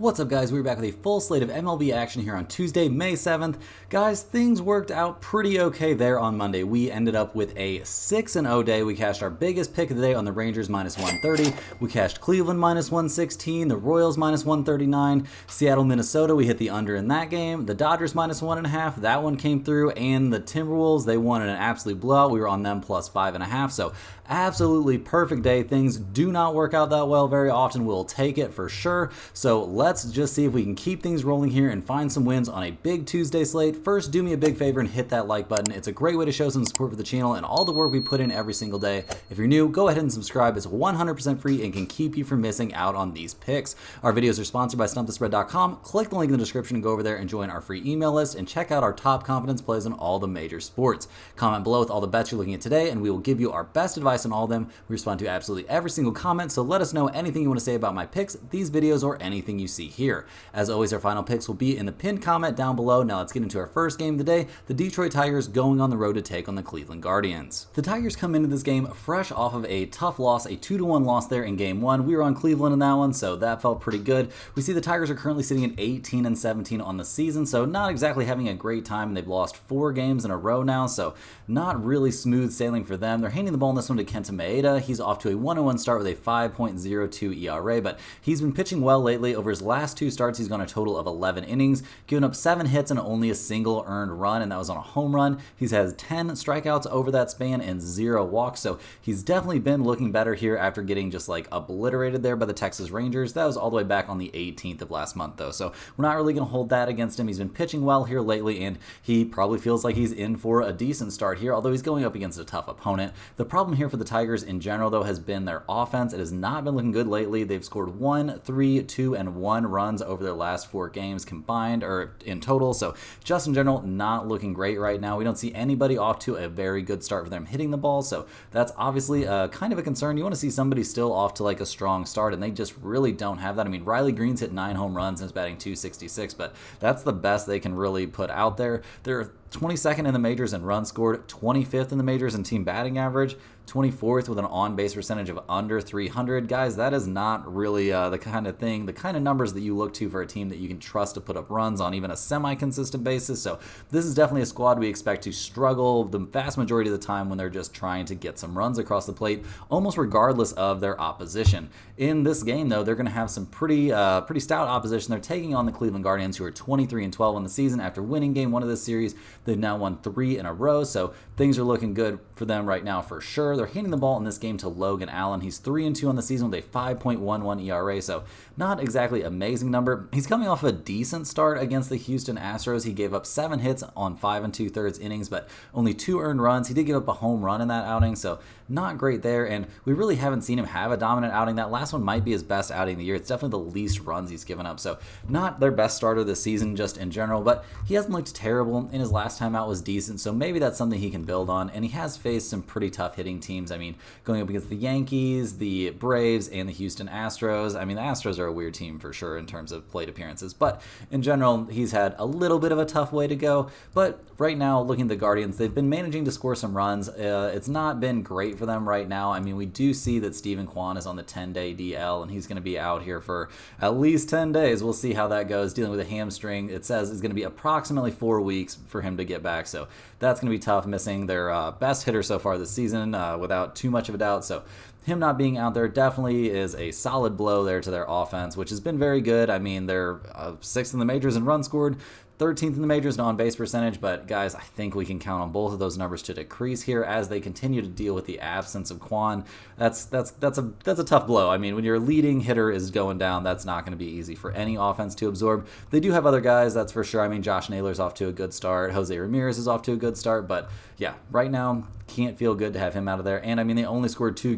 What's up, guys? We're back with a full slate of MLB action here on Tuesday, May 7th. Guys, things worked out pretty okay there on Monday. We ended up with a 6-0 day. We cashed our biggest pick of the day on the Rangers minus 130. We cashed Cleveland minus 116, the Royals minus 139, Seattle, Minnesota. We hit the under in that game. The Dodgers minus 1.5. That one came through. And the Timberwolves, they won in an absolute blowout. We were on them plus 5.5. So absolutely perfect day. Things do not work out that well very often. We'll take it for sure. So let's just see if we can keep things rolling here and find some wins on a big Tuesday slate. First, do me a big favor and hit that like button. It's a great way to show some support for the channel and all the work we put in every single day. If you're new, go ahead and subscribe. It's 100% free and can keep you from missing out on these picks. Our videos are sponsored by StumpTheSpread.com. Click the link in the description and go over there and join our free email list and check out our top confidence plays on all the major sports. Comment below with all the bets you're looking at today and we will give you our best advice on all of them. We respond to absolutely every single comment, so let us know anything you want to say about my picks, these videos, or anything you see here. As always, our final picks will be in the pinned comment down below. Now let's get into our first game of the day, the Detroit Tigers going on the road to take on the Cleveland Guardians. The Tigers come into this game fresh off of a tough loss, a 2-1 loss there in game one. We were on Cleveland in that one, so that felt pretty good. We see the Tigers are currently sitting at 18-17 on the season, so not exactly having a great time. They've lost 4 games in a row now, so not really smooth sailing for them. They're handing the ball in this one to Kenta Maeda. He's off to a 1-1 start with a 5.02 ERA, but he's been pitching well lately. Over his last 2 starts, he's gone a total of 11 innings, giving up 7 hits and only a single earned run, and that was on a home run. He's had 10 strikeouts over that span and 0 walks, so he's definitely been looking better here after getting just like obliterated there by the Texas Rangers. That was all the way back on the 18th of last month, though, so we're not really going to hold that against him. He's been pitching well here lately, and he probably feels like he's in for a decent start here, although he's going up against a tough opponent. The problem here for the Tigers in general, though, has been their offense. It has not been looking good lately. They've scored 1, 3, 2, and 1 runs over their last 4 games combined, or in total, so just in general, not looking great right now. We don't see anybody off to a very good start for them hitting the ball, so that's obviously kind of a concern. You want to see somebody still off to like a strong start, and they just really don't have that. I mean, Riley Green's hit 9 home runs and is batting .266, but that's the best they can really put out there. They're 22nd in the majors in runs scored, 25th in the majors in team batting average, 24th with an on-base percentage of under 300. Guys, that is not really the kind of numbers that you look to for a team that you can trust to put up runs on even a semi-consistent basis. So this is definitely a squad we expect to struggle the vast majority of the time when they're just trying to get some runs across the plate, almost regardless of their opposition. In this game, though, they're going to have some pretty stout opposition. They're taking on the Cleveland Guardians, who are 23-12 on the season after winning game 1 of this series. They've now won 3 in a row, so things are looking good for them right now for sure. They're handing the ball in this game to Logan Allen. He's 3-2 on the season with a 5.11 ERA, so not exactly amazing number. He's coming off a decent start against the Houston Astros. He gave up 7 hits on 5 2/3 innings, but only 2 earned runs. He did give up a home run in that outing, so not great there, and we really haven't seen him have a dominant outing. That last one might be his best outing of the year. It's definitely the least runs he's given up, so not their best starter this season just in general, but he hasn't looked terrible. In his last time out was decent, so maybe that's something he can build on, and he has faced some pretty tough hitting teams. I mean, going up against the Yankees, the Braves, and the Houston Astros. I mean, the Astros are a weird team for sure in terms of plate appearances, but in general, he's had a little bit of a tough way to go. But right now, looking at the Guardians, they've been managing to score some runs. It's not been great for them right now. I mean, we do see that Steven Kwan is on the 10-day DL, and he's going to be out here for at least 10 days. We'll see how that goes, dealing with a hamstring. It says it's going to be approximately 4 weeks for him to get back, so that's going to be tough, missing their best hitter so far this season without too much of a doubt. So him not being out there definitely is a solid blow there to their offense, which has been very good. I mean, they're 6th in the majors in runs scored, 13th in the majors in on-base percentage, but guys, I think we can count on both of those numbers to decrease here as they continue to deal with the absence of Kwan. That's a tough blow. I mean, when your leading hitter is going down, that's not going to be easy for any offense to absorb. They do have other guys, that's for sure. I mean, Josh Naylor's off to a good start. Jose Ramirez is off to a good start, but yeah, right now, can't feel good to have him out of there. And I mean, they only scored 2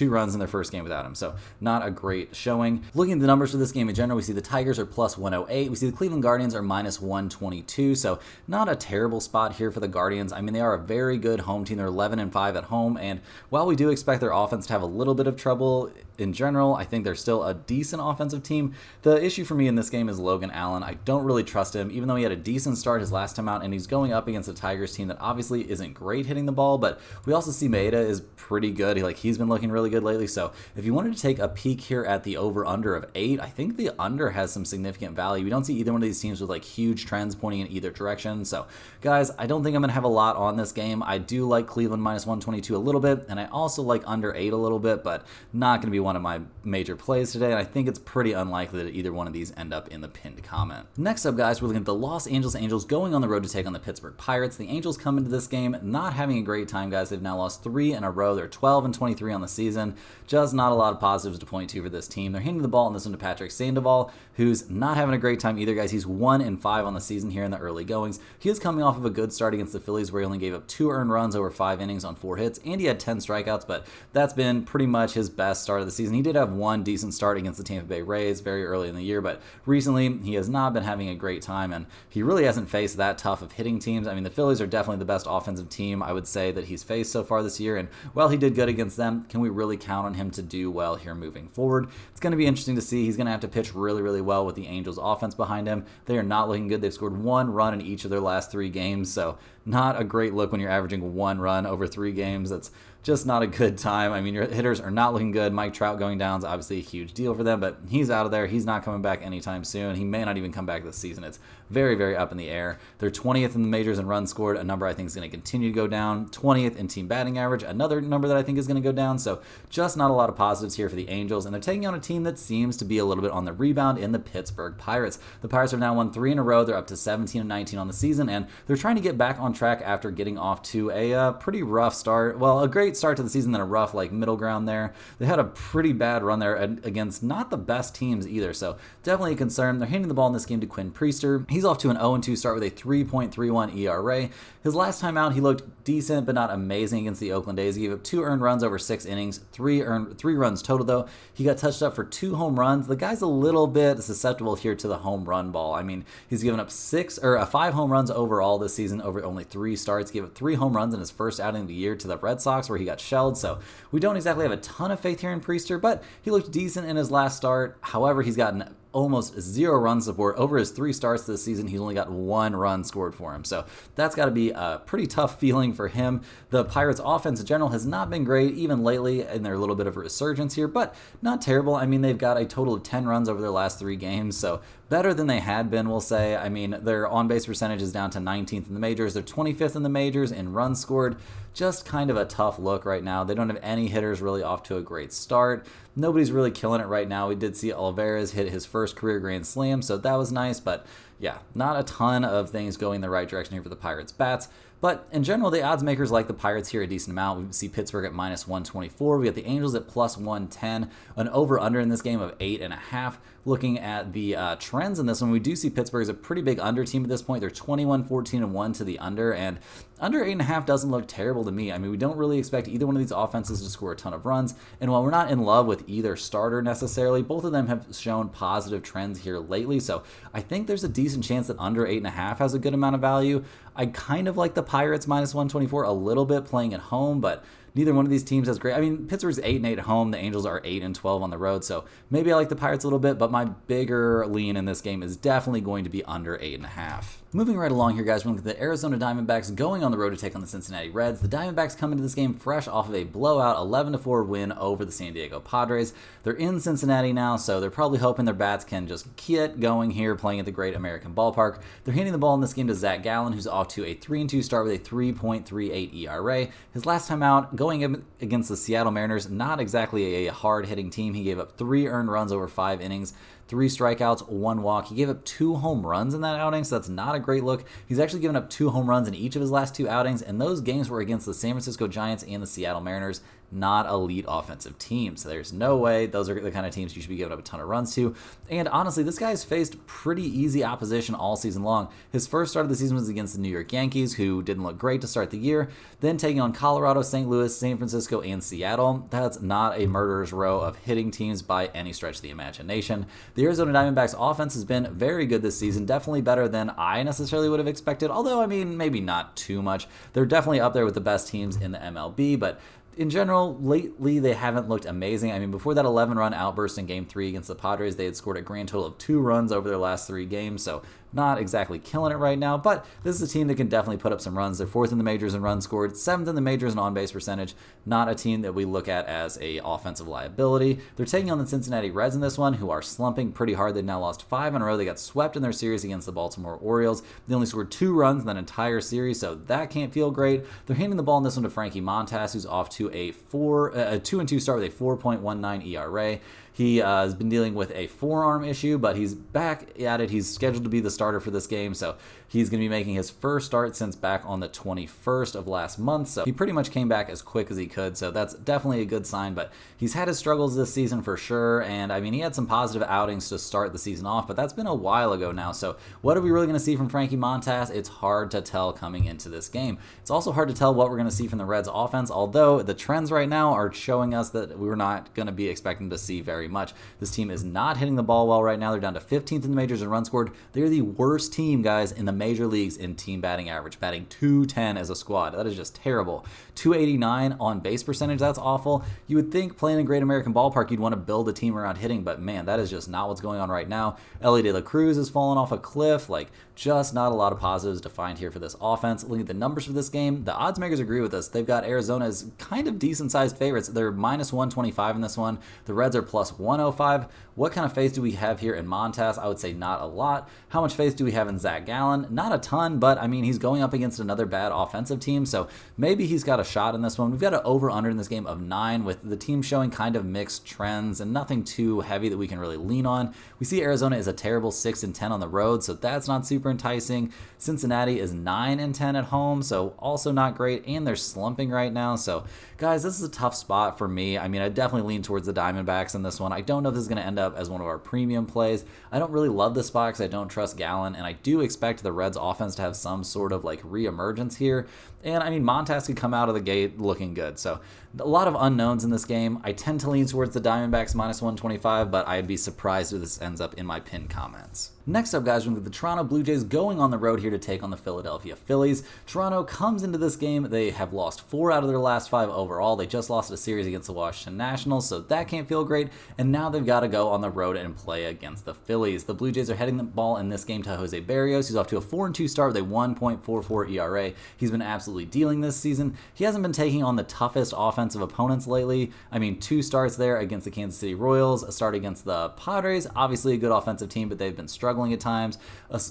runs in their first game without him, so not a great showing. Looking at the numbers for this game in general, we see the Tigers are plus 108. We see the Cleveland Guardians are minus 122, so not a terrible spot here for the Guardians. I mean, they are a very good home team. They're 11-5 at home, and while we do expect their offense to have a little bit of trouble, in general, I think they're still a decent offensive team. The issue for me in this game is Logan Allen. I don't really trust him, even though he had a decent start his last time out, and he's going up against a Tigers team that obviously isn't great hitting the ball, but we also see Maeda is pretty good. He's been looking really good lately, so if you wanted to take a peek here at the over-under of 8, I think the under has some significant value. We don't see either one of these teams with like huge trends pointing in either direction, so guys, I don't think I'm going to have a lot on this game. I do like Cleveland minus 122 a little bit, and I also like under 8 a little bit, but not going to be one of my major plays today, and I think it's pretty unlikely that either one of these end up in the pinned comment. Next up, guys, we're looking at the Los Angeles Angels going on the road to take on the Pittsburgh Pirates. The Angels come into this game not having a great time, guys. They've now lost 3 in a row. They're 12-23 on the season. Just not a lot of positives to point to for this team. They're handing the ball in this one to Patrick Sandoval, who's not having a great time either, guys. He's 1-5 on the season here in the early goings. He is coming off of a good start against the Phillies, where he only gave up 2 earned runs over 5 innings on 4 hits, and he had 10 strikeouts, but that's been pretty much his best start of the season. He did have one decent start against the Tampa Bay Rays very early in the year, but recently he has not been having a great time, and he really hasn't faced that tough of hitting teams. I mean, the Phillies are definitely the best offensive team, I would say, that he's faced so far this year, and while he did good against them, can we really count on him to do well here moving forward? It's going to be interesting to see. He's going to have to pitch really, really well with the Angels offense behind him. They are not looking good. They've scored 1 run in each of their last 3 games, so not a great look when you're averaging 1 run over 3 games. That's just not a good time. I mean, your hitters are not looking good. Mike Trout going down is obviously a huge deal for them, but he's out of there. He's not coming back anytime soon. He may not even come back this season. It's very, very up in the air. They're 20th in the majors in runs scored, a number I think is going to continue to go down. 20th in team batting average, another number that I think is going to go down. So just not a lot of positives here for the Angels, and they're taking on a team that seems to be a little bit on the rebound in the Pittsburgh Pirates. The Pirates have now won 3 in a row. They're up to 17-19 on the season, and they're trying to get back on track after getting off to a pretty rough start. Well, a great start to the season, then a rough middle ground there. They had a pretty bad run there against not the best teams either, so definitely a concern. They're handing the ball in this game to Quinn Priester. He's off to an 0-2 start with a 3.31 ERA. His last time out, he looked decent but not amazing against the Oakland A's. He gave up 2 earned runs over 6 innings, 3 runs total though. He got touched up for 2 home runs. The guy's a little bit susceptible here to the home run ball. I mean, he's given up 5 home runs overall this season over only 3 starts. He gave up 3 home runs in his first outing of the year to the Red Sox, where he got shelled. So we don't exactly have a ton of faith here in Priester, but he looked decent in his last start. However, he's gotten almost 0 run support. Over his 3 starts this season, he's only got 1 run scored for him. So that's got to be a pretty tough feeling for him. The Pirates offense in general has not been great, even lately, and they're a little bit of a resurgence here, but not terrible. I mean, they've got a total of 10 runs over their last 3 games, so better than they had been, we'll say. I mean, their on-base percentage is down to 19th in the majors. They're 25th in the majors in runs scored. Just kind of a tough look right now. They don't have any hitters really off to a great start. Nobody's really killing it right now. We did see Alvarez hit his first career grand slam, so that was nice, but yeah, not a ton of things going the right direction here for the Pirates bats. But in general, the odds makers like the Pirates here a decent amount. We see Pittsburgh at minus 124. We got the Angels at plus 110. An over-under in this game of 8.5. Looking at the trends in this one, we do see Pittsburgh is a pretty big under team at this point. They're 21-14-1 to the under, and under 8.5 doesn't look terrible to me. I mean, we don't really expect either one of these offenses to score a ton of runs, and while we're not in love with either starter necessarily, both of them have shown positive trends here lately, so I think there's a decent chance that under 8.5 has a good amount of value. I kind of like the Pirates minus 124 a little bit playing at home, but neither one of these teams has great. I mean, Pittsburgh's 8-8 at home. The Angels are 8-12 on the road. So maybe I like the Pirates a little bit, but my bigger lean in this game is definitely going to be under 8.5. Moving right along here, guys, we're looking at the Arizona Diamondbacks going on the road to take on the Cincinnati Reds. The Diamondbacks come into this game fresh off of a blowout 11-4 win over the San Diego Padres. They're in Cincinnati now, so they're probably hoping their bats can just get going here playing at the Great American Ballpark. They're handing the ball in this game to Zach Gallen, who's off to a 3-2 start with a 3.38 ERA. His last time out, going against the Seattle Mariners, not exactly a hard-hitting team. He gave up 3 earned runs over 5 innings, 3 strikeouts, 1 walk. He gave up 2 home runs in that outing, so that's not a great look. He's actually given up 2 home runs in each of his last 2 outings, and those games were against the San Francisco Giants and the Seattle Mariners, not elite offensive teams. So there's no way those are the kind of teams you should be giving up a ton of runs to. And honestly, this guy's faced pretty easy opposition all season long. His first start of the season was against the New York Yankees, who didn't look great to start the year. Then taking on Colorado, St. Louis, San Francisco, and Seattle. That's not a murderer's row of hitting teams by any stretch of the imagination. The Arizona Diamondbacks offense has been very good this season, definitely better than I necessarily would have expected, although, I mean, maybe not too much. They're definitely up there with the best teams in the MLB, but in general, lately they haven't looked amazing. I mean, before that 11-run outburst in Game 3 against the Padres, they had scored a grand total of 2 runs over their last 3 games, so not exactly killing it right now, but this is a team that can definitely put up some runs. They're 4th in the majors in runs scored, 7th in the majors in on-base percentage. Not a team that we look at as a offensive liability. They're taking on the Cincinnati Reds in this one, who are slumping pretty hard. They've now lost 5 in a row. They got swept in their series against the Baltimore Orioles. They only scored 2 runs in that entire series, so that can't feel great. They're handing the ball in this one to Frankie Montas, who's off to a 2-2 start with a 4.19 ERA. He has been dealing with a forearm issue, but he's back at it. He's scheduled to be the starter for this game, so he's going to be making his first start since back on the 21st of last month. So he pretty much came back as quick as he could, so that's definitely a good sign. But he's had his struggles this season for sure, and I mean, he had some positive outings to start the season off, but that's been a while ago now. So what are we really going to see from Frankie Montas? It's hard to tell coming into this game. It's also hard to tell what we're going to see from the Reds offense, although the trends right now are showing us that we're not going to be expecting to see very much. This team is not hitting the ball well right now. They're down to 15th in the majors in runs scored. They're the worst team, guys, in the major leagues in team batting average, batting .210 as a squad. That is just terrible. 289 on base percentage, that's awful. You would think playing in Great American Ballpark, you'd want to build a team around hitting, but man, that is just not what's going on right now. Elly De La Cruz has fallen off a cliff. Just not a lot of positives to find here for this offense. Looking at the numbers for this game, the odds makers agree with us. They've got Arizona as kind of decent-sized favorites. They're minus 125 in this one. The Reds are plus 105. What kind of faith do we have here in Montas? I would say not a lot. How much faith do we have in Zach Gallen? Not a ton, but I mean, he's going up against another bad offensive team, so maybe he's got a shot in this one. We've got an over-under in this game of 9, with the team showing kind of mixed trends and nothing too heavy that we can really lean on. We see Arizona is a terrible 6-10 on the road, so that's not super enticing. Cincinnati is 9-10 at home, so also not great, and they're slumping right now. So guys, this is a tough spot for me. I mean, I definitely lean towards the Diamondbacks in this one. I don't know if this is going to end up as one of our premium plays. I don't really love this spot because I don't trust Gallen, and I do expect the Reds offense to have some sort of reemergence here. And I mean, Montas could come out of the gate looking good. So a lot of unknowns in this game. I tend to lean towards the Diamondbacks minus 125, but I'd be surprised if this ends up in my pinned comments. Next up, guys, we're with the Toronto Blue Jays going on the road here to take on the Philadelphia Phillies. Toronto comes into this game. They have lost 4 out of their last 5 overall. They just lost a series against the Washington Nationals, so that can't feel great. And now they've got to go on the road and play against the Phillies. The Blue Jays are heading the ball in this game to Jose Berrios. He's off to a 4-2 start with a 1.44 ERA. He's been absolutely dealing this season. He hasn't been taking on the toughest offensive opponents lately. I mean, 2 starts there against the Kansas City Royals, a start against the Padres, obviously a good offensive team, but they've been struggling at times,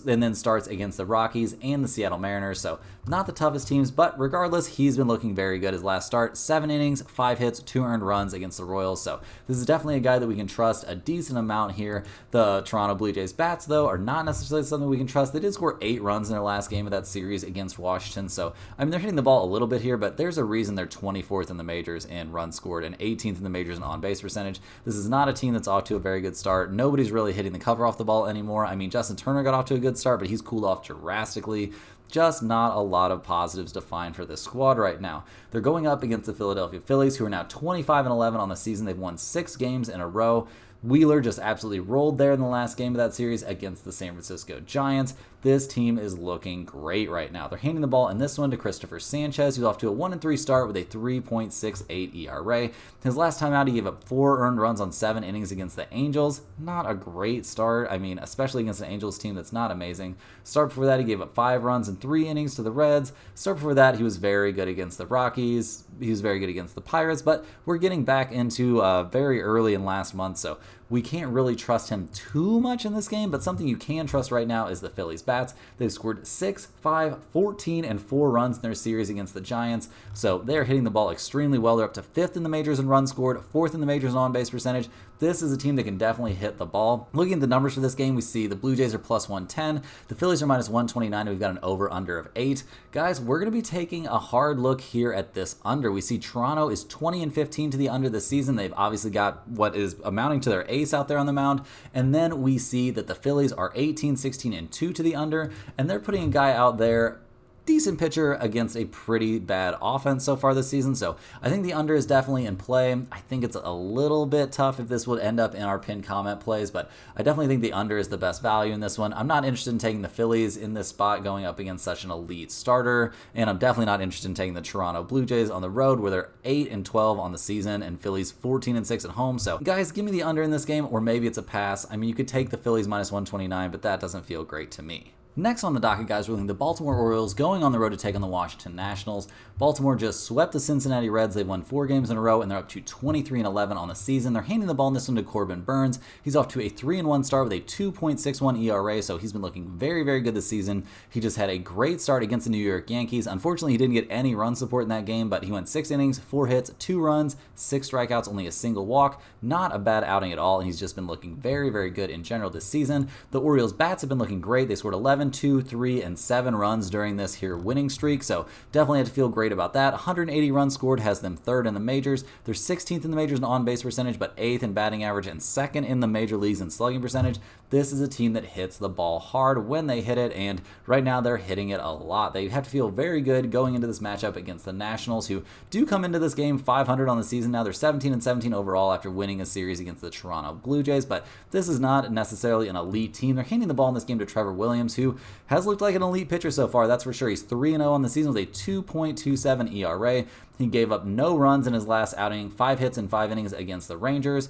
and then starts against the Rockies and the Seattle Mariners, so not the toughest teams, but regardless, he's been looking very good. His last start, 7 innings, 5 hits, 2 earned runs against the Royals, so this is definitely a guy that we can trust a decent amount here. The Toronto Blue Jays bats, though, are not necessarily something we can trust. They did score 8 runs in their last game of that series against Washington, so I mean, they're hitting the ball a little bit here, but there's a reason they're 24th in the majors in runs scored and 18th in the majors in on-base percentage. This is not a team that's off to a very good start. Nobody's really hitting the cover off the ball anymore. I mean, Justin Turner got off to a good start, but he's cooled off drastically. Just not a lot of positives to find for this squad right now. They're going up against the Philadelphia Phillies, who are now 25-11 on the season. They've won 6 games in a row. Wheeler just absolutely rolled there in the last game of that series against the San Francisco Giants. This team is looking great right now. They're handing the ball in this one to Christopher Sanchez, who's off to a 1-3 start with a 3.68 ERA. His last time out, he gave up 4 earned runs on 7 innings against the Angels. Not a great start. I mean, especially against the Angels team that's not amazing. Start before that, he gave up 5 runs in 3 innings to the Reds. Start before that, he was very good against the Rockies. He was very good against the Pirates, but we're getting back into very early in last month, so we can't really trust him too much in this game, but something you can trust right now is the Phillies bats. They've scored 6, 5, 14, and 4 runs in their series against the Giants, so they're hitting the ball extremely well. They're up to 5th in the majors in runs scored, 4th in the majors in on-base percentage. This is a team that can definitely hit the ball. Looking at the numbers for this game, we see the Blue Jays are plus 110, the Phillies are minus 129, and we've got an over-under of 8. Guys, we're going to be taking a hard look here at this under. We see Toronto is 20-15 to the under this season. They've obviously got what is amounting to their ace out there on the mound, and then we see that the Phillies are 18-16-2 to the under, and they're putting a guy out there decent pitcher against a pretty bad offense so far this season. So I think the under is definitely in play. I think it's a little bit tough if this would end up in our pinned comment plays, but I definitely think the under is the best value in this one. I'm not interested in taking the Phillies in this spot going up against such an elite starter, and I'm definitely not interested in taking the Toronto Blue Jays on the road where they're 8-12 on the season and Phillies 14-6 at home. So guys, give me the under in this game, or maybe it's a pass. I mean, you could take the Phillies minus 129, but that doesn't feel great to me. Next on the docket, guys, we're looking at the Baltimore Orioles going on the road to take on the Washington Nationals. Baltimore just swept the Cincinnati Reds. They've won 4 games in a row, and they're up to 23-11 on the season. They're handing the ball in this one to Corbin Burns. He's off to a 3-1 start with a 2.61 ERA, so he's been looking very, very good this season. He just had a great start against the New York Yankees. Unfortunately, he didn't get any run support in that game, but he went 6 innings, 4 hits, 2 runs, 6 strikeouts, only a single walk. Not a bad outing at all, and he's just been looking very, very good in general this season. The Orioles' bats have been looking great. They scored 11, 2, 3, and 7 runs during this here winning streak, so definitely had to feel great about that. 180 runs scored has them 3rd in the majors. They're 16th in the majors in on-base percentage, but 8th in batting average and 2nd in the major leagues in slugging percentage. This is a team that hits the ball hard when they hit it, and right now they're hitting it a lot. They have to feel very good going into this matchup against the Nationals, who do come into this game 500 on the season. Now they're 17-17 overall after winning a series against the Toronto Blue Jays, but this is not necessarily an elite team. They're handing the ball in this game to Trevor Williams, who has looked like an elite pitcher so far, that's for sure. He's 3-0 on the season with a 2.27 ERA. He gave up no runs in his last outing, 5 hits in 5 innings against the Rangers,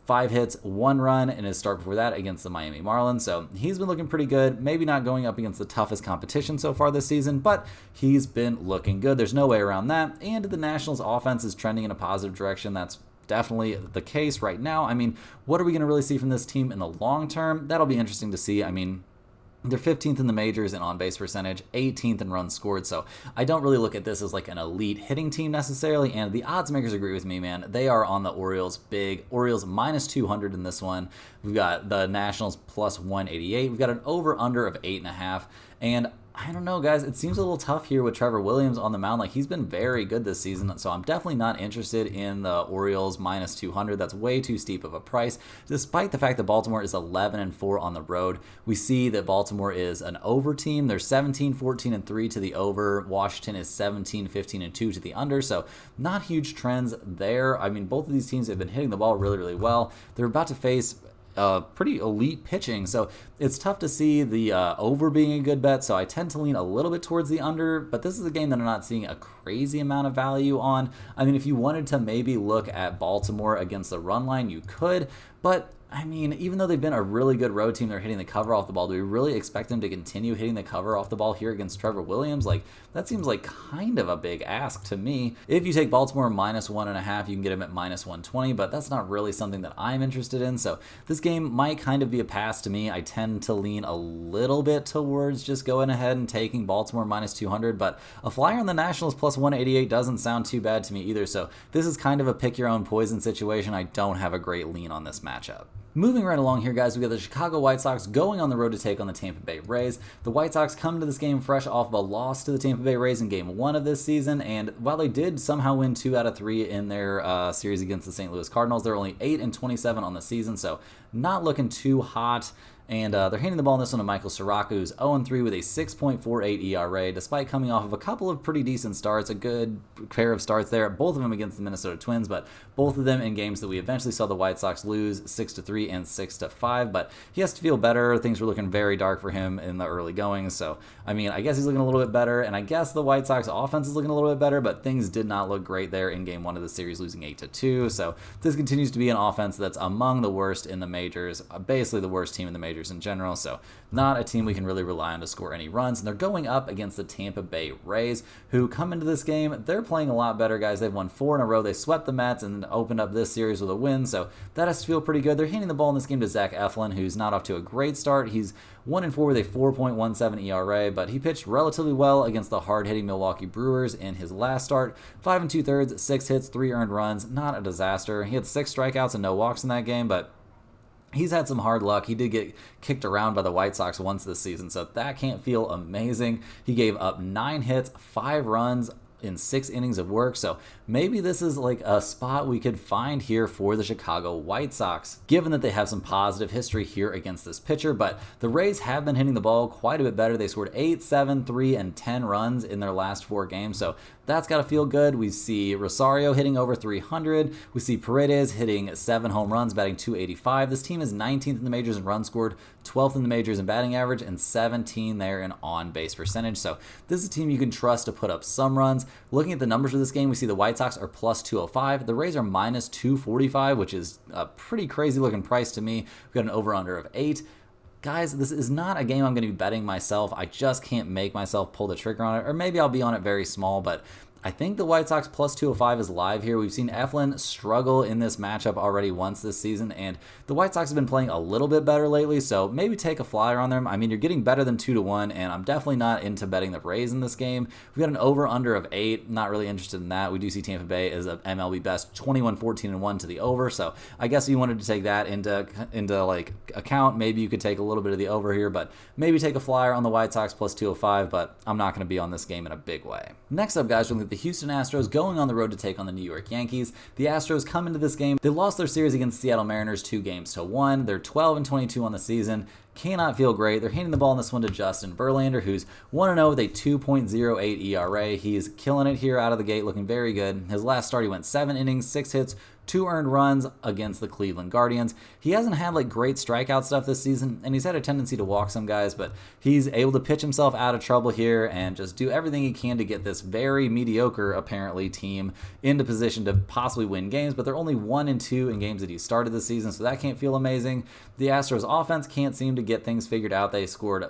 5 hits, 1 run in his start before that against the Miami Marlins. So he's been looking pretty good. Maybe not going up against the toughest competition so far this season, but he's been looking good. There's no way around that. And the Nationals offense is trending in a positive direction. That's definitely the case right now. I mean, what are we going to really see from this team in the long term? That'll be interesting to see. I mean, they're 15th in the majors in on-base percentage, 18th in runs scored, so I don't really look at this as like an elite hitting team necessarily, and the odds makers agree with me, man. They are on the Orioles big. Orioles minus 200 in this one. We've got the Nationals plus 188. We've got an over-under of 8.5, and I don't know, guys. It seems a little tough here with Trevor Williams on the mound. Like, he's been very good this season, so I'm definitely not interested in the Orioles minus 200. That's way too steep of a price, despite the fact that Baltimore is 11-4 on the road. We see that Baltimore is an over team. They're 17-14-3 to the over. Washington is 17-15-2 to the under, so not huge trends there. I mean, both of these teams have been hitting the ball really, really well. They're about to face pretty elite pitching, so it's tough to see the over being a good bet, so I tend to lean a little bit towards the under, but this is a game that I'm not seeing a crazy amount of value on. I mean, if you wanted to maybe look at Baltimore against the run line, you could, but I mean, even though they've been a really good road team, they're hitting the cover off the ball. Do we really expect them to continue hitting the cover off the ball here against Trevor Williams? Like, that seems like kind of a big ask to me. If you take Baltimore minus 1.5, you can get them at minus 120, but that's not really something that I'm interested in. So this game might kind of be a pass to me. I tend to lean a little bit towards just going ahead and taking Baltimore minus 200, but a flyer on the Nationals plus 188 doesn't sound too bad to me either. So this is kind of a pick your own poison situation. I don't have a great lean on this matchup. Moving right along here, guys, we got the Chicago White Sox going on the road to take on the Tampa Bay Rays. The White Sox come to this game fresh off of a loss to the Tampa Bay Rays in Game 1 of this season, and while they did somehow win 2 out of 3 in their series against the St. Louis Cardinals, they're only 8-27 on the season, so not looking too hot. And they're handing the ball in this one to Michael Soroka, who's 0-3 with a 6.48 ERA, despite coming off of a couple of pretty decent starts, a good pair of starts there, both of them against the Minnesota Twins, but both of them in games that we eventually saw the White Sox lose 6-3 and 6-5, but he has to feel better. Things were looking very dark for him in the early goings, so, I mean, I guess he's looking a little bit better, and I guess the White Sox offense is looking a little bit better, but things did not look great there in Game 1 of the series, losing 8-2, so this continues to be an offense that's among the worst in the majors, basically the worst team in the majors in general, so not a team we can really rely on to score any runs. And they're going up against the Tampa Bay Rays, who come into this game, they're playing a lot better, guys. They've won 4 in a row. They swept the Mets and opened up this series with a win, so that has to feel pretty good. They're handing the ball in this game to Zach Eflin, who's not off to a great start. He's 1-4 with a 4.17 ERA, but he pitched relatively well against the hard-hitting Milwaukee Brewers in his last start. 5 2/3, 6 hits, 3 earned runs, not a disaster. He had 6 strikeouts and no walks in that game, but he's had some hard luck. He did get kicked around by the White Sox once this season, so that can't feel amazing. He gave up 9 hits, 5 runs, in 6 innings of work. So maybe this is like a spot we could find here for the Chicago White Sox, given that they have some positive history here against this pitcher. But the Rays have been hitting the ball quite a bit better. They scored 8, 7, 3, and 10 runs in their last 4 games. So that's got to feel good. We see Rosario hitting over 300. We see Paredes hitting 7 home runs, batting .285. This team is 19th in the majors in runs scored, 12th in the majors in batting average, and 17 there in on-base percentage. So this is a team you can trust to put up some runs. Looking at the numbers for this game, we see the White Sox are plus 205. The Rays are minus 245, which is a pretty crazy looking price to me. We've got an over-under of 8. Guys, this is not a game I'm going to be betting myself. I just can't make myself pull the trigger on it, or maybe I'll be on it very small, but I think the White Sox plus 205 is live here. We've seen Eflin struggle in this matchup already once this season, and the White Sox have been playing a little bit better lately, so maybe take a flyer on them. I mean, you're getting better than 2-1, and I'm definitely not into betting the Rays in this game. We've got an over-under of 8. Not really interested in that. We do see Tampa Bay as a MLB best 21-14-1 to the over, so I guess if you wanted to take that into like account, maybe you could take a little bit of the over here, but maybe take a flyer on the White Sox plus 205, but I'm not going to be on this game in a big way. Next up, guys, we're looking at the Houston Astros going on the road to take on the New York Yankees. The Astros come into this game. They lost their series against Seattle Mariners 2-1. They're 12-22 on the season. Cannot feel great. They're handing the ball in this one to Justin Verlander, who's 1-0 with a 2.08 ERA. He's killing it here out of the gate, looking very good. His last start, he went 7 innings, 6 hits, 2 earned runs against the Cleveland Guardians. He hasn't had like great strikeout stuff this season, and he's had a tendency to walk some guys, but he's able to pitch himself out of trouble here and just do everything he can to get this very mediocre, apparently, team into position to possibly win games, but they're only 1-2 in games that he started this season, so that can't feel amazing. The Astros offense can't seem to get things figured out. They scored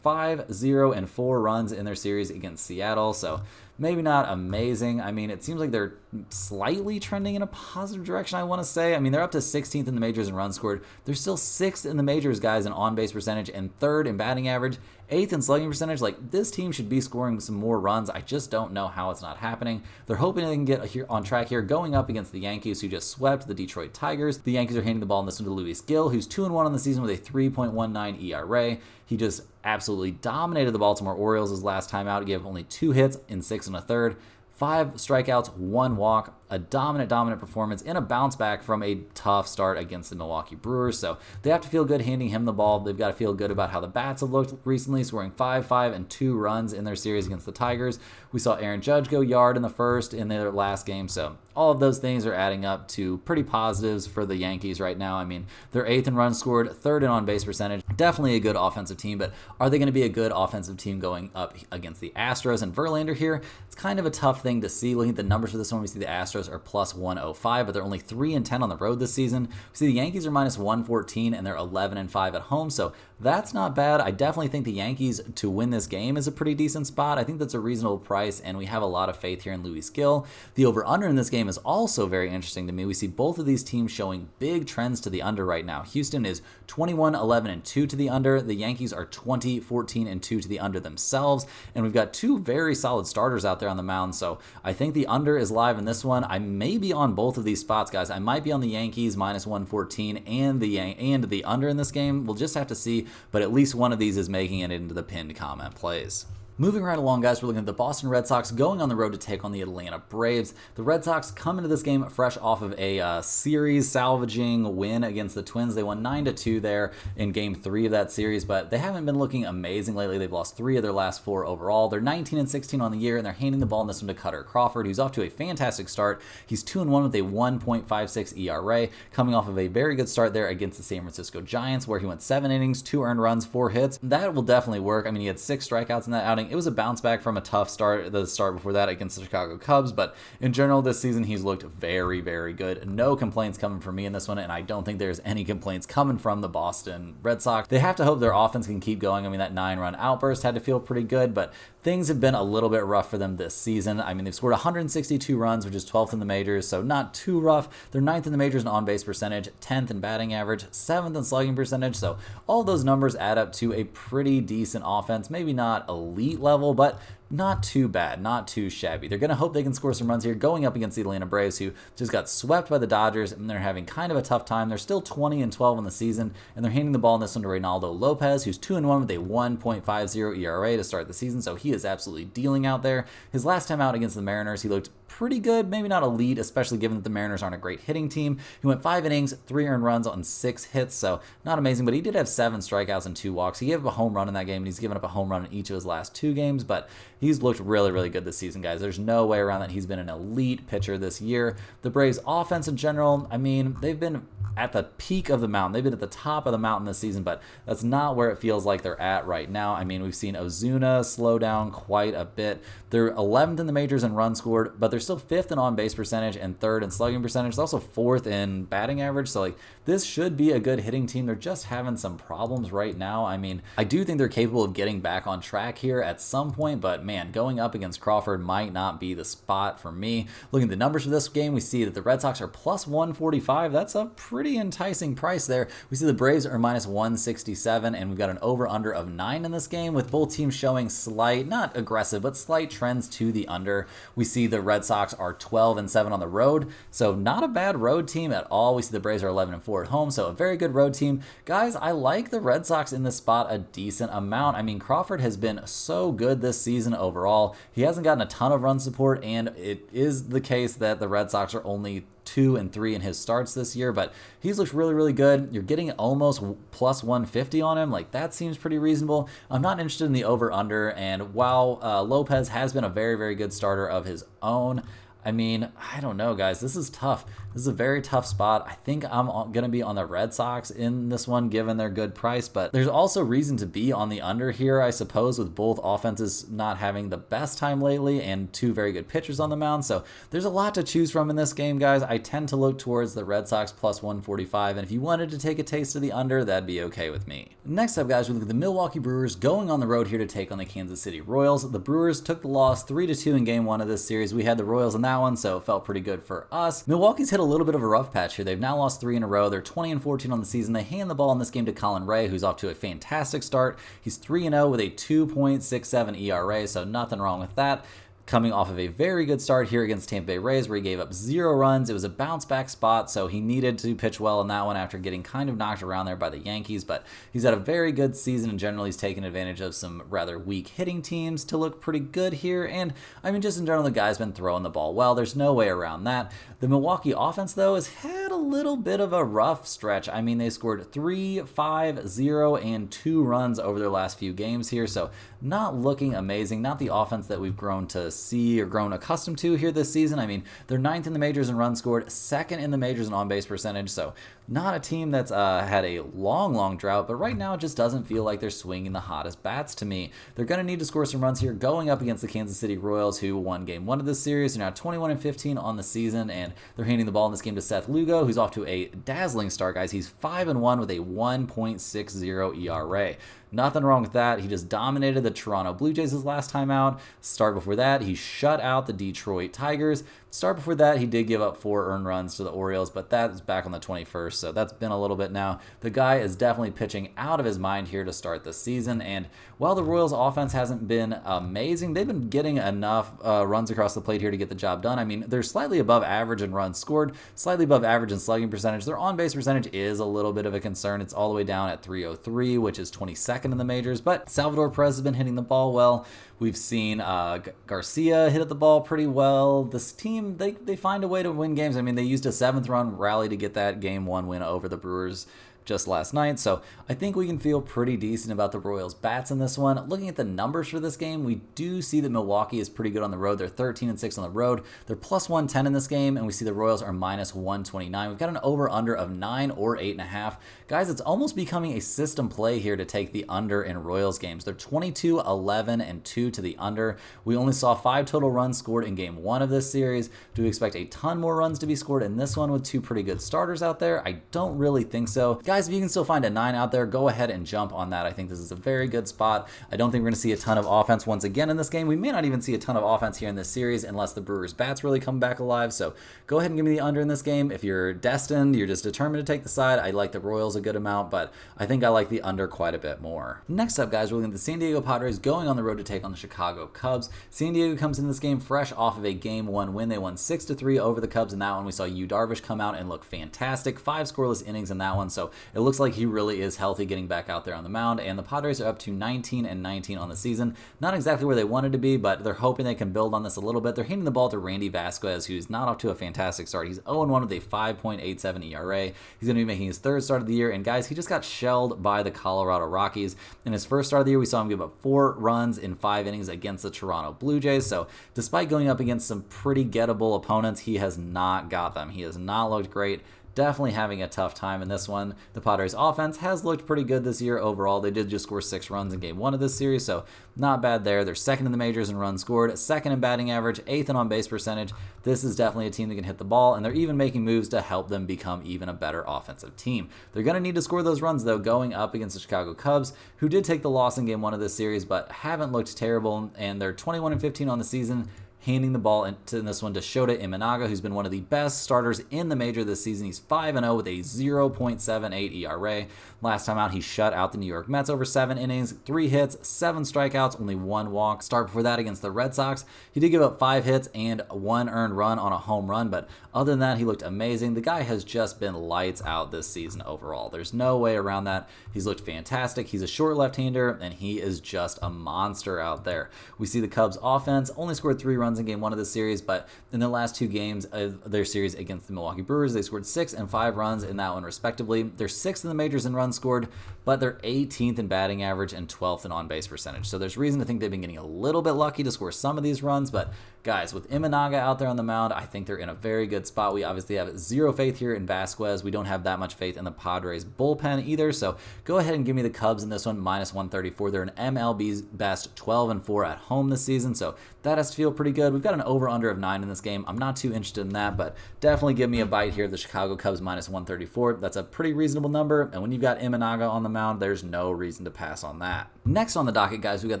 5, 0, and 4 runs in their series against Seattle, so maybe not amazing. I mean, it seems like they're slightly trending in a positive direction, I want to say. I mean, they're up to 16th in the majors in runs scored. They're still 6th in the majors, guys, in on-base percentage and 3rd in batting average, 8th in slugging percentage. Like, this team should be scoring some more runs. I just don't know how it's not happening. They're hoping they can get here on track here, going up against the Yankees, who just swept the Detroit Tigers. The Yankees are handing the ball in this one to Luis Gil, who's 2-1 on the season with a 3.19 ERA. He just absolutely dominated the Baltimore Orioles his last time out. He gave only 2 hits in 6 1/3, 5 strikeouts, 1 walk, a dominant performance in a bounce back from a tough start against the Milwaukee Brewers. So they have to feel good handing him the ball. They've got to feel good about how the bats have looked recently, scoring 5, 5, and 2 runs in their series against the Tigers. We saw Aaron Judge go yard in the first in their last game. So all of those things are adding up to pretty positives for the Yankees right now. I mean, they're 8th in runs scored, 3rd in on-base percentage. Definitely a good offensive team, but are they going to be a good offensive team going up against the Astros and Verlander here? It's kind of a tough thing to see. Looking at the numbers for this one, we see the Astros are plus 105, but they're only 3-10 on the road this season. We see the Yankees are minus 114, and they're 11-5 at home, so that's not bad. I definitely think the Yankees to win this game is a pretty decent spot. I think that's a reasonable price, and we have a lot of faith here in Luis Gil. The over-under in this game is also very interesting to me. We see both of these teams showing big trends to the under right now. Houston is 21-11-2 to the under. The Yankees are 20-14-2 to the under themselves, and we've got 2 very solid starters out there on the mound, so I think the under is live in this one. I may be on both of these spots, guys. I might be on the Yankees minus 114 and the under in this game. We'll just have to see, but at least one of these is making it into the pinned comment plays. Moving right along, guys, we're looking at the Boston Red Sox going on the road to take on the Atlanta Braves. The Red Sox come into this game fresh off of a series salvaging win against the Twins. They won 9-2 there in Game 3 of that series, but they haven't been looking amazing lately. They've lost 3 of their last 4 overall. They're 19-16 on the year, and they're handing the ball in this one to Cutter Crawford, who's off to a fantastic start. He's 2-1 with a 1.56 ERA, coming off of a very good start there against the San Francisco Giants, where he went 7 innings, 2 earned runs, 4 hits. That will definitely work. I mean, he had 6 strikeouts in that outing. It was a bounce back from a tough start, the start before that against the Chicago Cubs, but in general this season he's looked very, very good. No complaints coming from me in this one, and I don't think there's any complaints coming from the Boston Red Sox. They have to hope their offense can keep going. I mean, that 9-run outburst had to feel pretty good, but things have been a little bit rough for them this season. I mean, they've scored 162 runs, which is 12th in the majors, so not too rough. They're 9th in the majors in on-base percentage, 10th in batting average, 7th in slugging percentage, so all those numbers add up to a pretty decent offense. Maybe not elite level, but not too bad, not too shabby. They're going to hope they can score some runs here going up against the Atlanta Braves, who just got swept by the Dodgers, and they're having kind of a tough time. They're still 20-12 in the season, and they're handing the ball in this one to Reynaldo Lopez, who's 2-1 with a 1.50 ERA to start the season, so he is absolutely dealing out there. His last time out against the Mariners, he looked pretty good, maybe not elite, especially given that the Mariners aren't a great hitting team. He went 5 innings, 3 earned runs on 6 hits, so not amazing, but he did have 7 strikeouts and 2 walks. He gave up a home run in that game, and he's given up a home run in each of his last 2 games, but he's looked really, really good this season, guys. There's no way around that. He's been an elite pitcher this year. The Braves' offense in general, I mean, they've been at the peak of the mountain. They've been at the top of the mountain this season, but that's not where it feels like they're at right now. I mean, we've seen Ozuna slow down quite a bit. They're 11th in the majors in runs scored, but they're still 5th in on-base percentage and 3rd in slugging percentage. They're also 4th in batting average, so like this should be a good hitting team. They're just having some problems right now. I mean, I do think they're capable of getting back on track here at some point, but man, going up against Crawford might not be the spot for me. Looking at the numbers for this game, we see that the Red Sox are plus 145. That's a pretty enticing price there. We see the Braves are minus 167, and we've got an over-under of 9 in this game, with both teams showing slight, not aggressive, but slight trends to the under. We see the Red Sox are 12-7 on the road, so not a bad road team at all. We see the Braves are 11-4 at home, so a very good road team. Guys, I like the Red Sox in this spot a decent amount. I mean, Crawford has been so good this season overall. He hasn't gotten a ton of run support, and it is the case that the Red Sox are only 2-3 in his starts this year, but he's looked really, really good. You're getting almost plus 150 on him. Like, that seems pretty reasonable. I'm not interested in the over-under, and while Lopez has been a very, very good starter of his own, I mean, I don't know, guys. This is tough. This is a very tough spot. I think I'm going to be on the Red Sox in this one, given their good price, but there's also reason to be on the under here, I suppose, with both offenses not having the best time lately and 2 very good pitchers on the mound. So there's a lot to choose from in this game, guys. I tend to look towards the Red Sox plus 145, and if you wanted to take a taste of the under, that'd be okay with me. Next up, guys, we look at the Milwaukee Brewers going on the road here to take on the Kansas City Royals. The Brewers took the loss 3-2 in game 1 of this series. We had the Royals in that one, so it felt pretty good for us. Milwaukee's hit a little bit of a rough patch here. They've now lost 3 in a row. They're 20-14 on the season. They hand the ball in this game to Colin Ray, who's off to a fantastic start. He's 3-0 with a 2.67 ERA, so nothing wrong with that. Coming off of a very good start here against Tampa Bay Rays, where he gave up 0 runs. It was a bounce-back spot, so he needed to pitch well in that one after getting kind of knocked around there by the Yankees, but he's had a very good season, and generally he's taken advantage of some rather weak hitting teams to look pretty good here, and I mean, just in general, the guy's been throwing the ball well. There's no way around that. The Milwaukee offense, though, has had a little bit of a rough stretch. I mean, they scored 3, 5, 0, and 2 runs over their last few games here, so not looking amazing. Not the offense that we've grown to see or grown accustomed to here this season. I mean, they're 9th in the majors in runs scored, 2nd in the majors in on-base percentage, so not a team that's had a long drought, but right now it just doesn't feel like they're swinging the hottest bats to me. They're going to need to score some runs here going up against the Kansas City Royals, who won game 1 of this series. They're now 21-15 on the season, and they're handing the ball in this game to Seth Lugo, who's off to a dazzling start, guys. He's 5-1 with a 1.60 ERA. Nothing wrong with that. He just dominated the Toronto Blue Jays his last time out. Start before that, he shut out the Detroit Tigers. Start before that, he did give up 4 earned runs to the Orioles, but that is back on the 21st, so that's been a little bit now. The guy is definitely pitching out of his mind here to start the season, and while the Royals offense hasn't been amazing, they've been getting enough runs across the plate here to get the job done. I mean, they're slightly above average in runs scored, slightly above average in slugging percentage. Their on-base percentage is a little bit of a concern. It's all the way down at 303, which is 22nd in the majors, but Salvador Perez has been hitting the ball well. We've seen Garcia hit at the ball pretty well. This team, they find a way to win games. I mean, they used a 7th run rally to get that game 1 win over the Brewers just last night, so I think we can feel pretty decent about the Royals' bats in this one. Looking at the numbers for this game, we do see that Milwaukee is pretty good on the road. They're 13-6 on the road. They're plus 110 in this game, and we see the Royals are minus 129. We've got an over-under of 9 or 8.5. Guys, it's almost becoming a system play here to take the under in Royals games. They're 22-11-2 to the under. We only saw 5 total runs scored in game 1 of this series. Do we expect a ton more runs to be scored in this one with 2 pretty good starters out there? I don't really think so. guys, if you can still find a 9 out there, go ahead and jump on that. I think this is a very good spot. I don't think we're going to see a ton of offense once again in this game. We may not even see a ton of offense here in this series unless the Brewers' bats really come back alive. So go ahead and give me the under in this game. If you're destined, you're just determined to take the side, I like the Royals a good amount, but I think I like the under quite a bit more. Next up, guys, we're looking at the San Diego Padres going on the road to take on the Chicago Cubs. San Diego comes in this game fresh off of a Game 1 win. They won 6-3 over the Cubs in that one. We saw Yu Darvish come out and look fantastic. 5 scoreless innings in that one, so it looks like he really is healthy getting back out there on the mound, and the Padres are up to 19-19 on the season. Not exactly where they wanted to be, but they're hoping they can build on this a little bit. They're handing the ball to Randy Vasquez, who's not off to a fantastic start. He's 0-1 with a 5.87 ERA. He's going to be making his 3rd start of the year, and guys, he just got shelled by the Colorado Rockies. In his 1st start of the year, we saw him give up 4 runs in 5 innings against the Toronto Blue Jays, so despite going up against some pretty gettable opponents, he has not got them. He has not looked great. Definitely having a tough time in this one. The Padres offense has looked pretty good this year overall. They did just score 6 runs in Game 1 of this series, so not bad there. They're 2nd in the majors in runs scored, 2nd in batting average, 8th in on-base percentage. This is definitely a team that can hit the ball, and they're even making moves to help them become even a better offensive team. They're going to need to score those runs, though, going up against the Chicago Cubs, who did take the loss in Game 1 of this series, but haven't looked terrible, and they're 21-15 on the season, handing the ball in this one to Shota Imanaga, who's been one of the best starters in the major this season. He's 5-0 with a 0.78 ERA. Last time out, he shut out the New York Mets over 7 innings, 3 hits, 7 strikeouts, only 1 walk. Start before that against the Red Sox, he did give up 5 hits and 1 earned run on a home run, but other than that, he looked amazing. The guy has just been lights out this season overall. There's no way around that. He's looked fantastic. He's a short left-hander, and he is just a monster out there. We see the Cubs offense only scored 3 runs in Game 1 of the series, but in the last 2 games of their series against the Milwaukee Brewers, they scored 6 and 5 runs in that one respectively. They're 6th in the majors in runs scored, but they're 18th in batting average and 12th in on-base percentage. So there's reason to think they've been getting a little bit lucky to score some of these runs, but guys, with Imanaga out there on the mound, I think they're in a very good spot. We obviously have 0 faith here in Vasquez. We don't have that much faith in the Padres bullpen either, so go ahead and give me the Cubs in this one, -134. They're an MLB's best 12-4 at home this season, so that has to feel pretty good. We've got an over-under of 9 in this game. I'm not too interested in that, but definitely give me a bite here. The Chicago Cubs -134. That's a pretty reasonable number, and when you've got Imanaga on the mound, there's no reason to pass on that. Next on the docket, guys, we got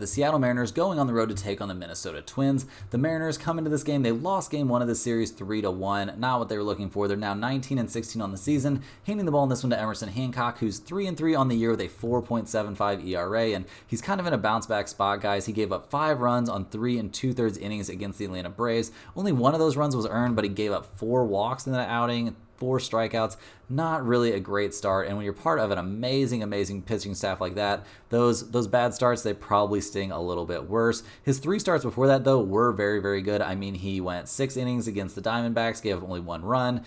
the Seattle Mariners going on the road to take on the Minnesota Twins. The Mariners come into this game. They lost Game 1 of the series 3-1. Not what they were looking for. They're now 19-16 on the season, handing the ball in this one to Emerson Hancock, who's 3-3 on the year with a 4.75 ERA, and he's kind of in a bounce-back spot, guys. He gave up 5 runs on 3 2/3 innings against the Atlanta Braves. Only one of those runs was earned, but he gave up 4 walks in that outing, 4 strikeouts. Not really a great start, and when you're part of an amazing pitching staff like that, those bad starts, they probably sting a little bit worse. His 3 starts before that, though, were very good. I mean, he went 6 innings against the Diamondbacks, gave up only 1 run.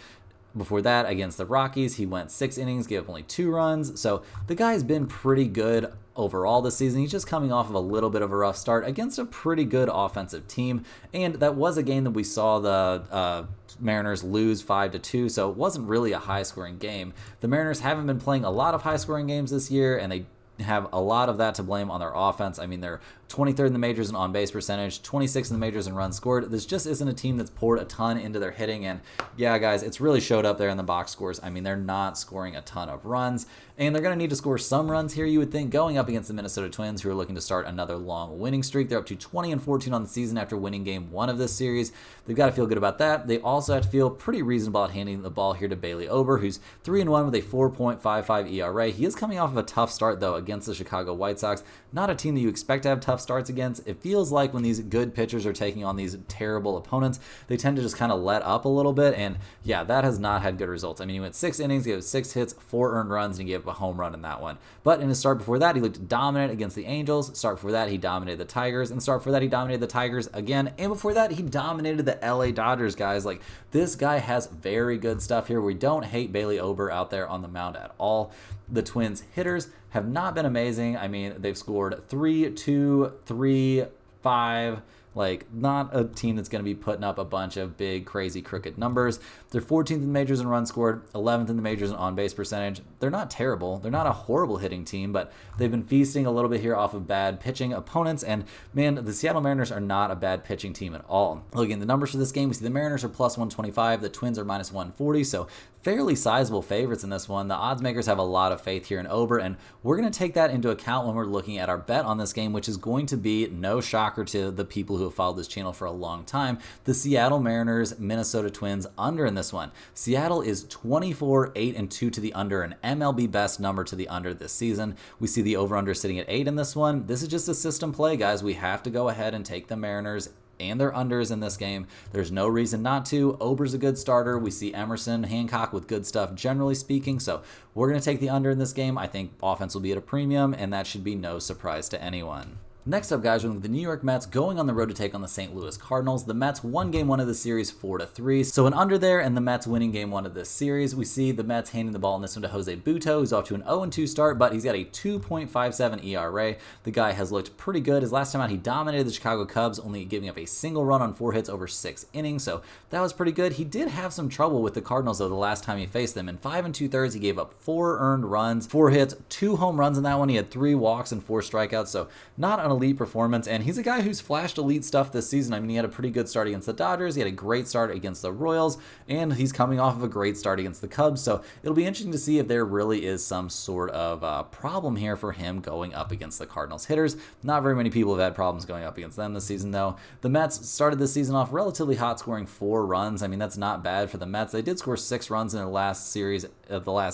Before that, against the Rockies, he went 6 innings, gave up only 2 runs. So the guy's been pretty good overall this season. He's just coming off of a little bit of a rough start against a pretty good offensive team, and that was a game that we saw the Mariners lose 5-2, so it wasn't really a high-scoring game. The Mariners haven't been playing a lot of high-scoring games this year, and they have a lot of that to blame on their offense. I mean, they're 23rd in the majors in on-base percentage, 26th in the majors in runs scored. This just isn't a team that's poured a ton into their hitting, and yeah, guys, it's really showed up there in the box scores. I mean, they're not scoring a ton of runs, and they're going to need to score some runs here, you would think, going up against the Minnesota Twins, who are looking to start another long winning streak. They're up to 20-14 on the season after winning Game 1 of this series. They've got to feel good about that. They also have to feel pretty reasonable at handing the ball here to Bailey Ober, who's 3-1 with a 4.55 ERA. He is coming off of a tough start, though, against the Chicago White Sox. Not a team that you expect to have tough starts against. It feels like when these good pitchers are taking on these terrible opponents, they tend to just kind of let up a little bit, and yeah, that has not had good results. I mean, he went 6 innings, he gave 6 hits, 4 earned runs, and he gave up a home run in that one. But in his start before that, he looked dominant against the Angels. Start before that, he dominated the Tigers, and start before that, he dominated the Tigers again, and before that, he dominated the LA Dodgers, guys. Like, this guy has very good stuff here. We don't hate Bailey Ober out there on the mound at all. The Twins hitters have not been amazing. I mean, they've scored 3, 2, 3, 5. Like, not a team that's going to be putting up a bunch of big, crazy, crooked numbers. They're 14th in the majors in runs scored, 11th in the majors in on-base percentage. They're not terrible. They're not a horrible hitting team, but they've been feasting a little bit here off of bad pitching opponents. And, man, the Seattle Mariners are not a bad pitching team at all. Looking at the numbers for this game, we see the Mariners are plus 125. The Twins are minus 140, so fairly sizable favorites in this one. The odds makers have a lot of faith here in Ober, and we're going to take that into account when we're looking at our bet on this game, which is going to be, no shocker to the people who have followed this channel for a long time, the Seattle Mariners Minnesota Twins under in this one. Seattle is 24-8-2 to the under, an MLB best number to the under this season. We see the over-under sitting at 8 in this one. This is just a system play, guys. We have to go ahead and take the Mariners and their unders in this game. There's no reason not to. Ober's a good starter. We see Emerson, Hancock with good stuff, generally speaking. So we're going to take the under in this game. I think offense will be at a premium, and that should be no surprise to anyone. Next up, guys, we're looking at the New York Mets going on the road to take on the St. Louis Cardinals. The Mets won game one of the series 4-3, so an under there, and the Mets winning game one of this series. We see the Mets handing the ball in this one to Jose Butto, who's off to an 0-2 start, but he's got a 2.57 ERA. The guy has looked pretty good. His last time out, he dominated the Chicago Cubs, only giving up a single run on 4 hits over 6 innings, so that was pretty good. He did have some trouble with the Cardinals, though, the last time he faced them. In 5 2/3, he gave up 4 earned runs, 4 hits, 2 home runs in that one. He had 3 walks and 4 strikeouts, so not an elite performance. And he's a guy who's flashed elite stuff this season. I mean, he had a pretty good start against the Dodgers. He had a great start against the Royals, and he's coming off of a great start against the Cubs. So it'll be interesting to see if there really is some sort of problem here for him going up against the Cardinals hitters. Not very many people have had problems going up against them this season, though. The Mets started this season off relatively hot, scoring 4 runs. I mean, that's not bad for the Mets. They did score 6 runs in the last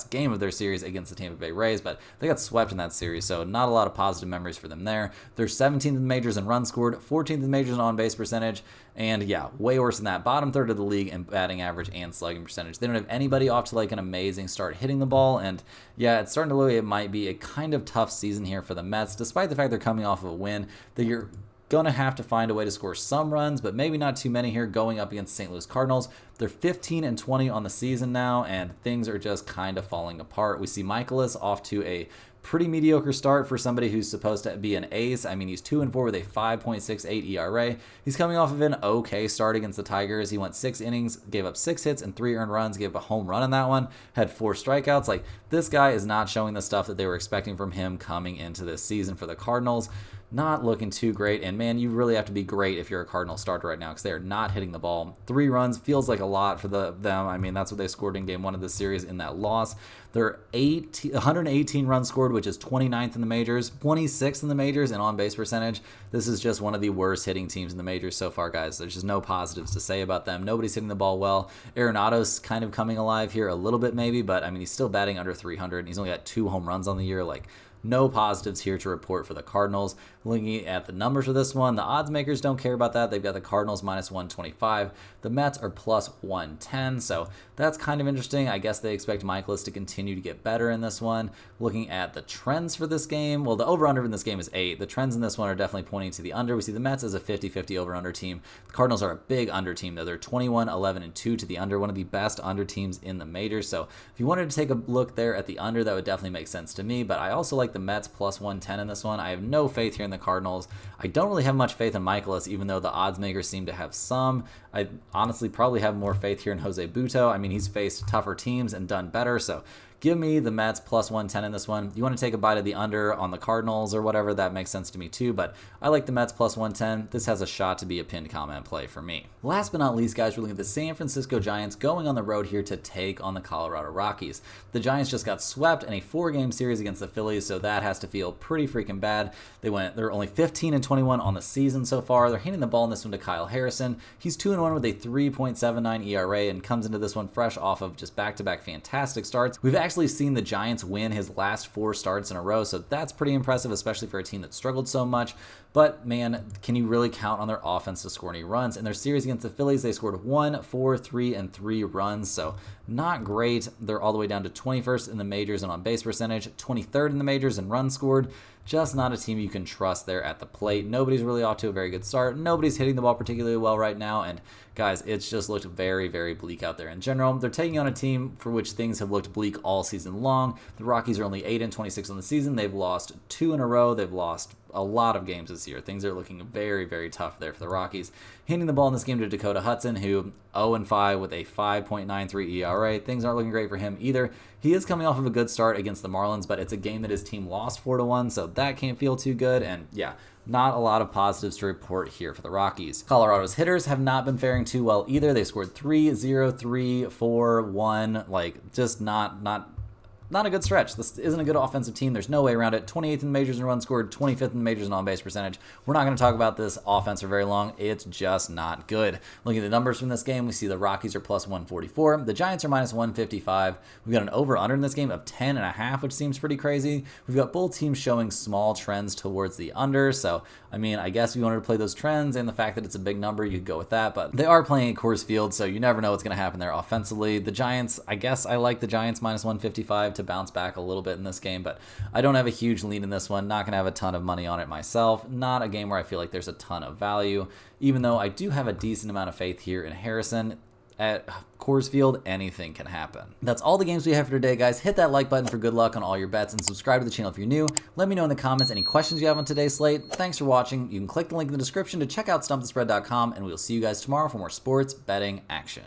game of their series against the Tampa Bay Rays, but they got swept in that series, so not a lot of positive memories for them there. They're 17th in the majors in runs scored, 14th in the majors in on-base percentage, and yeah, way worse than that. Bottom third of the league in batting average and slugging percentage. They don't have anybody off to like an amazing start hitting the ball, and yeah, it's starting to look like it might be a kind of tough season here for the Mets, despite the fact they're coming off of a win. They're going to have to find a way to score some runs, but maybe not too many here going up against St. Louis Cardinals. They're 15-20 on the season now, and things are just kind of falling apart. We see Michaelis off to a pretty mediocre start for somebody who's supposed to be an ace. I mean, he's 2-4 with a 5.68 ERA. He's coming off of an okay start against the Tigers. He went 6 innings, gave up 6 hits and 3 earned runs, gave up a home run in that one, had 4 strikeouts. Like, this guy is not showing the stuff that they were expecting from him coming into this season for the Cardinals. Not looking too great, and man, you really have to be great if you're a Cardinal starter right now, because they are not hitting the ball. 3 runs feels like a lot for them. I mean, that's what they scored in game 1 of this series in that loss. They're 118 runs scored, which is 29th in the majors, 26th in the majors in on-base percentage. This is just one of the worst hitting teams in the majors so far, guys. There's just no positives to say about them. Nobody's hitting the ball well. Arenado's kind of coming alive here a little bit maybe, but I mean, he's still batting under 300. He's only got 2 home runs on the year. Like, no positives here to report for the Cardinals. Looking at the numbers for this one, the odds makers don't care about that. They've got the Cardinals minus 125. The Mets are plus 110, so that's kind of interesting. I guess they expect Michaelis to continue to get better in this one. Looking at the trends for this game, well, the over-under in this game is 8. The trends in this one are definitely pointing to the under. We see the Mets as a 50-50 over-under team. The Cardinals are a big under team, though. They're 21-11-2 to the under, one of the best under teams in the majors. So if you wanted to take a look there at the under, that would definitely make sense to me, but I also like the Mets plus 110 in this one. I have no faith here in the Cardinals. I don't really have much faith in Michaelis, even though the odds makers seem to have some. I honestly probably have more faith here in Jose Butto. I mean, he's faced tougher teams and done better, so give me the Mets plus 110 in this one. You want to take a bite of the under on the Cardinals or whatever, that makes sense to me too, but I like the Mets plus 110. This has a shot to be a pinned comment play for me. Last but not least, guys, we're looking at the San Francisco Giants going on the road here to take on the Colorado Rockies. The Giants just got swept in a 4-game series against the Phillies, so that has to feel pretty freaking bad. They're only 15-21 on the season so far. They're handing the ball in this one to Kyle Harrison. He's 2-1 with a 3.79 ERA and comes into this one fresh off of just back-to-back fantastic starts. We've actually seen the Giants win his last 4 starts in a row, so that's pretty impressive, especially for a team that struggled so much. But man, can you really count on their offense to score any runs? In their series against the Phillies, they scored 1, 4, 3, and 3 runs, so not great. They're all the way down to 21st in the majors and on base percentage, 23rd in the majors in runs scored. Just not a team you can trust there at the plate. Nobody's really off to a very good start. Nobody's hitting the ball particularly well right now, and guys, it's just looked very, very bleak out there in general. They're taking on a team for which things have looked bleak all season long. The Rockies are only 8-26 on the season. They've lost 2 in a row. They've lost a lot of games this year. Things are looking very, very tough there for the Rockies. Handing the ball in this game to Dakota Hudson, who 0-5 with a 5.93 ERA. Things aren't looking great for him either. He is coming off of a good start against the Marlins, but it's a game that his team lost 4-1, so that can't feel too good. And yeah, not a lot of positives to report here for the Rockies. Colorado's hitters have not been faring too well either. They scored 3-0, 3-4-1, like just not a good stretch. This isn't a good offensive team. There's no way around it. 28th in the majors in runs scored, 25th in the majors in on-base percentage. We're not going to talk about this offense for very long. It's just not good. Looking at the numbers from this game, we see the Rockies are plus 144. The Giants are minus 155. We've got an over-under in this game of 10.5, which seems pretty crazy. We've got both teams showing small trends towards the under. So, I mean, I guess if you wanted to play those trends and the fact that it's a big number, you could go with that. But they are playing at Coors Field, so you never know what's going to happen there offensively. The Giants, I guess I like the Giants minus 155 to bounce back a little bit in this game, but I don't have a huge lead in this one. Not going to have a ton of money on it myself. Not a game where I feel like there's a ton of value, even though I do have a decent amount of faith here in Harrison. At Coors Field, anything can happen. That's all the games we have for today, guys. Hit that like button for good luck on all your bets and subscribe to the channel if you're new. Let me know in the comments any questions you have on today's slate. Thanks for watching. You can click the link in the description to check out stumpthespread.com, and we'll see you guys tomorrow for more sports betting action.